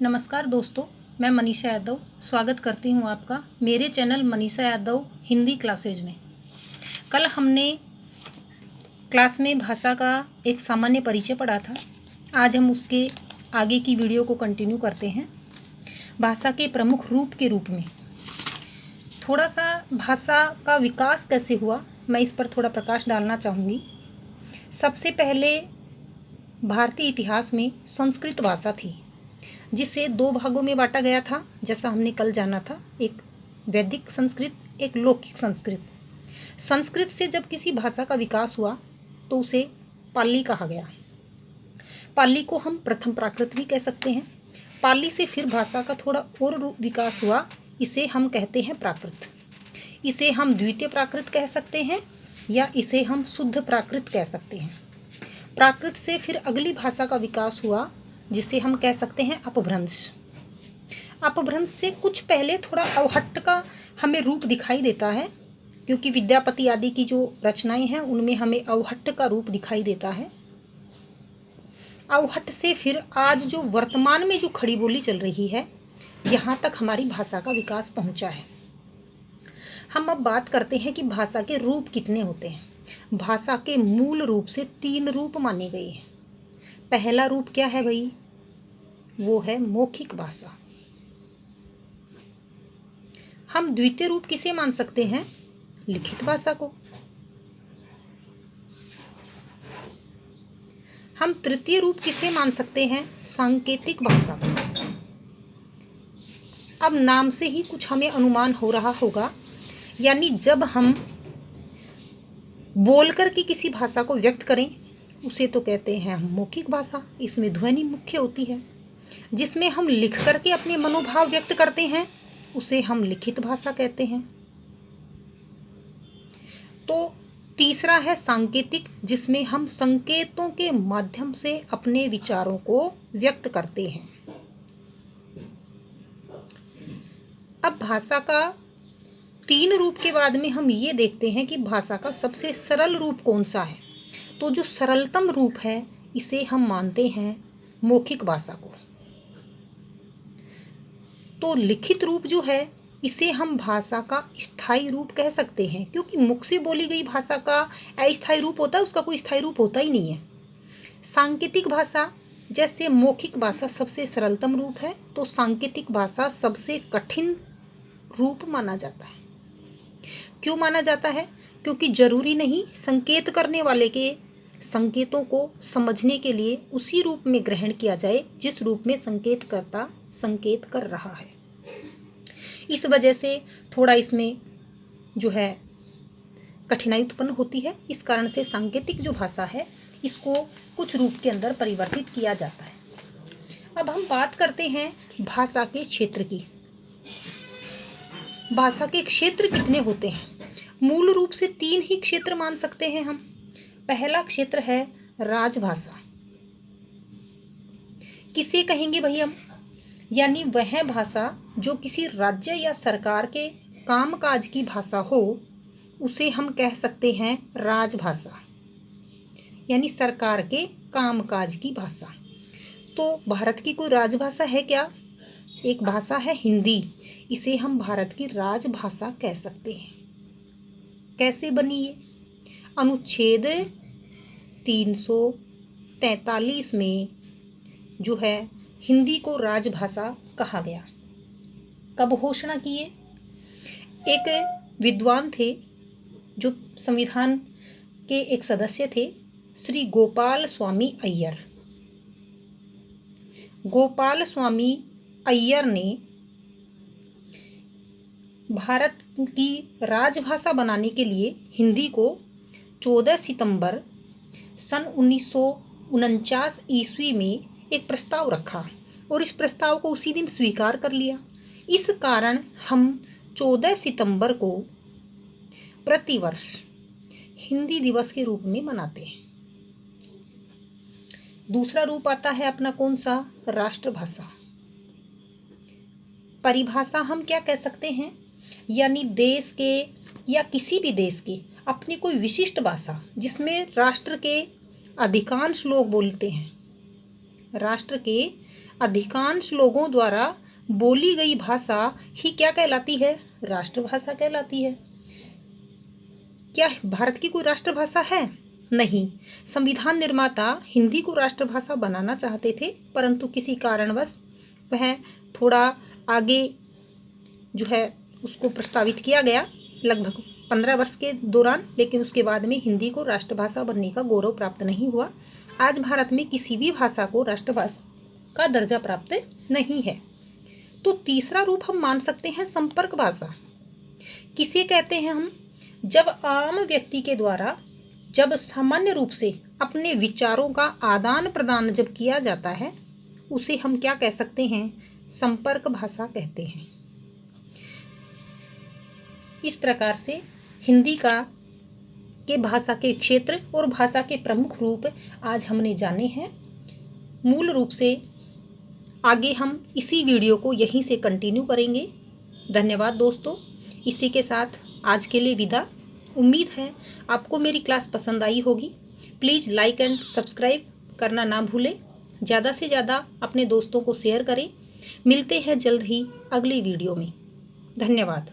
नमस्कार दोस्तों, मैं मनीषा यादव स्वागत करती हूँ आपका मेरे चैनल मनीषा यादव हिंदी क्लासेज में। कल हमने क्लास में भाषा का एक सामान्य परिचय पढ़ा था। आज हम उसके आगे की वीडियो को कंटिन्यू करते हैं। भाषा के प्रमुख रूप के रूप में थोड़ा सा भाषा का विकास कैसे हुआ, मैं इस पर थोड़ा प्रकाश डालना चाहूँगी। सबसे पहले भारतीय इतिहास में संस्कृत भाषा थी, जिसे दो भागों में बांटा गया था, जैसा हमने कल जाना था। एक वैदिक संस्कृत, एक लौकिक संस्कृत। संस्कृत से जब किसी भाषा का विकास हुआ तो उसे पाली कहा गया। पाली को हम प्रथम प्राकृत भी कह सकते हैं। पाली से फिर भाषा का थोड़ा और विकास हुआ, इसे हम कहते हैं प्राकृत। इसे हम द्वितीय प्राकृत कह सकते हैं या इसे हम शुद्ध प्राकृत कह सकते हैं। प्राकृत से फिर अगली भाषा का विकास हुआ, जिसे हम कह सकते हैं अपभ्रंश। अपभ्रंश से कुछ पहले थोड़ा अवहट्ट का हमें रूप दिखाई देता है, क्योंकि विद्यापति आदि की जो रचनाएं हैं उनमें हमें अवहट्ट का रूप दिखाई देता है। अवहट्ट से फिर आज जो वर्तमान में जो खड़ी बोली चल रही है, यहाँ तक हमारी भाषा का विकास पहुँचा है। हम अब बात करते हैं कि भाषा के रूप कितने होते हैं। भाषा के मूल रूप से 3 रूप माने गए हैं। पहला रूप क्या है भाई? वो है मौखिक भाषा। हम द्वितीय रूप किसे मान सकते हैं? लिखित भाषा को। हम तृतीय रूप किसे मान सकते हैं? सांकेतिक भाषा को। अब नाम से ही कुछ हमें अनुमान हो रहा होगा, यानी जब हम बोलकर के किसी भाषा को व्यक्त करें उसे तो कहते हैं हम मौखिक भाषा। इसमें ध्वनि मुख्य होती है। जिसमें हम लिख करके अपने मनोभाव व्यक्त करते हैं उसे हम लिखित भाषा कहते हैं। तो तीसरा है सांकेतिक, जिसमें हम संकेतों के माध्यम से अपने विचारों को व्यक्त करते हैं। अब भाषा का 3 रूप के बाद में हम ये देखते हैं कि भाषा का सबसे सरल रूप कौन सा है। तो जो सरलतम रूप है इसे हम मानते हैं मौखिक भाषा को। तो लिखित रूप जो है इसे हम भाषा का स्थायी रूप कह सकते हैं, क्योंकि मुख से बोली गई भाषा का अस्थायी रूप होता है, उसका कोई स्थायी रूप होता ही नहीं है। सांकेतिक भाषा, जैसे मौखिक भाषा सबसे सरलतम रूप है, तो सांकेतिक भाषा सबसे कठिन रूप माना जाता है। क्यों माना जाता है? क्योंकि जरूरी नहीं संकेत करने वाले के संकेतों को समझने के लिए उसी रूप में ग्रहण किया जाए जिस रूप में संकेतकर्ता संकेत कर रहा है। इस वजह से थोड़ा इसमें जो है कठिनाई उत्पन्न होती है। इस कारण से सांकेतिक जो भाषा है इसको कुछ रूप के अंदर परिवर्तित किया जाता है। अब हम बात करते हैं भाषा के क्षेत्र की। भाषा के क्षेत्र कितने होते हैं? मूल रूप से 3 ही क्षेत्र मान सकते हैं हम। पहला क्षेत्र है राजभाषा। किसे कहेंगे भाई हम? यानी वह भाषा जो किसी राज्य या सरकार के कामकाज की भाषा हो, उसे हम कह सकते हैं राजभाषा, यानी सरकार के कामकाज की भाषा। तो भारत की कोई राजभाषा है क्या? एक भाषा है हिंदी, इसे हम भारत की राजभाषा कह सकते हैं। कैसे बनी ये? अनुच्छेद 343 में जो है हिंदी को राजभाषा कहा गया। कब घोषणा किए? एक विद्वान थे जो संविधान के एक सदस्य थे, श्री गोपाल स्वामी अय्यर। गोपाल स्वामी अय्यर ने भारत की राजभाषा बनाने के लिए हिंदी को 14 सितंबर सन 1949 ईस्वी में एक प्रस्ताव रखा और इस प्रस्ताव को उसी दिन स्वीकार कर लिया। इस कारण हम 14 सितंबर को प्रतिवर्ष हिंदी दिवस के रूप में मनाते हैं। दूसरा रूप आता है अपना कौन सा? राष्ट्रभाषा। परिभाषा हम क्या कह सकते हैं? यानी देश के या किसी भी देश की अपनी कोई विशिष्ट भाषा जिसमें राष्ट्र के अधिकांश लोग बोलते हैं। राष्ट्र के अधिकांश लोगों द्वारा बोली गई भाषा ही क्या कहलाती है? राष्ट्रभाषा कहलाती है। क्या भारत की कोई राष्ट्रभाषा है? नहीं। संविधान निर्माता हिंदी को राष्ट्रभाषा बनाना चाहते थे, परंतु किसी कारणवश वह थोड़ा आगे जो है उसको प्रस्तावित किया गया लगभग 15 वर्ष के दौरान, लेकिन उसके बाद में हिंदी को राष्ट्रभाषा बनने का गौरव प्राप्त नहीं हुआ। आज भारत में किसी भी भाषा को राष्ट्रभाषा का दर्जा प्राप्त नहीं है। तो तीसरा रूप हम मान सकते हैं संपर्क भाषा। किसे कहते हैं हम? जब आम व्यक्ति के द्वारा जब सामान्य रूप से अपने विचारों का आदान प्रदान जब किया जाता है, उसे हम क्या कह सकते हैं? संपर्क भाषा कहते हैं। इस प्रकार से हिंदी के भाषा के क्षेत्र और भाषा के प्रमुख रूप आज हमने जाने हैं। मूल रूप से आगे हम इसी वीडियो को यहीं से कंटिन्यू करेंगे। धन्यवाद दोस्तों। इसी के साथ आज के लिए विदा। उम्मीद है आपको मेरी क्लास पसंद आई होगी। प्लीज़ लाइक एंड सब्सक्राइब करना ना भूलें। ज़्यादा से ज़्यादा अपने दोस्तों को शेयर करें। मिलते हैं जल्द ही अगली वीडियो में। धन्यवाद।